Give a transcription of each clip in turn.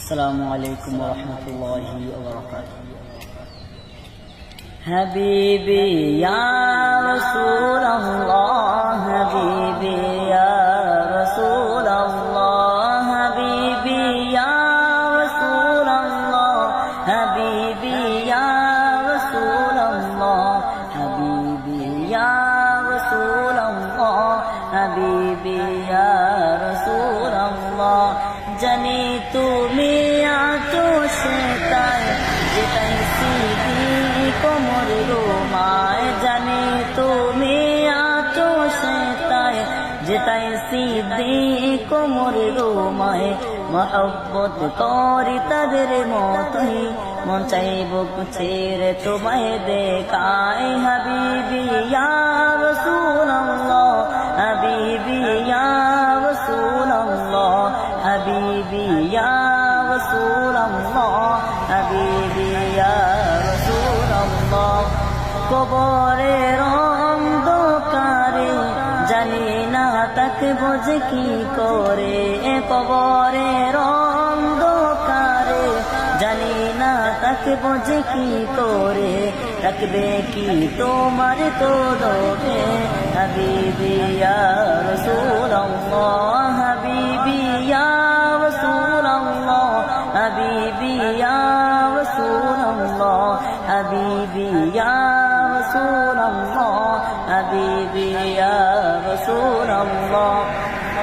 السلام عليكم ورحمة الله وبركاته. حبيبي يا رسول الله، حبيبي يا رسول الله، حبيبي يا رسول الله، حبيبي يا رسول الله، حبيبي يا رسول الله، حبيبي يا رسول الله. জানি তুমি আতশে তাই যেতাইছি কোমর রোমায়, জানি তুমি আতশে তাই যেতাইছি কোমর রোমায়। মহব্বত করি তাদের মতই, মন চাইব ছেড়ে তোমায় দেখায়। হাবিবি ইয়া রাসূলুল্লাহ, হাবিবি ইয়া রাসূলুল্লাহ, হাবিবি ইয়া রাসূলুল্লাহ, হাবিবি ইয়া রাসূলুল্লাহ। কবরের অন্ধকারে জানি না তাকবো যে কি করে, কবরের অন্ধকারে জানি না তাকবো যে কি করে, রাখবে কি তোমার কদমে। হাবিবি ইয়া রাসূলুল্লাহ, হাবিবি ইয়া রাসূলুল্লাহ, হাবিবি ইয়া রাসূলুল্লাহ, হাবিবি ইয়া রাসূলুল্লাহ, হাবিবি ইয়া রাসূলুল্লাহ।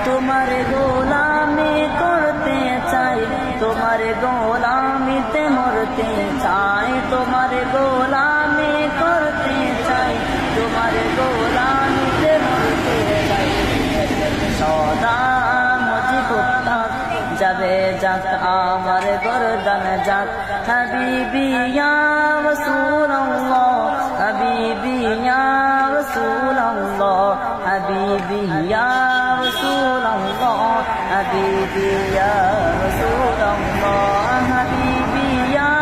তোমার গোলামি করতে চাই, তোমার গোলামিতে মরতে চাই, তোমার গোলামি করতে চাই, তোমার গোলামিতে মরতে চাই। সদা মজবুত যাবে যাক আমার গর্দান যাক। হাবিবি ইয়া রাসূলুল্লাহ, হাবিবি ইয়া রাসূলুল্লাহ, হাবিবি ইয়া রাসূলুল্লাহ, হাবিবি ইয়া রাসূলুল্লাহ, হাবিবি ইয়া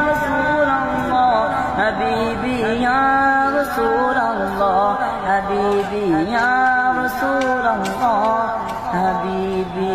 রাসূলুল্লাহ, হাবিবি ইয়া রাসূলুল্লাহ, হাবিবি ইয়া রাসূলুল্লাহ, হাবিবি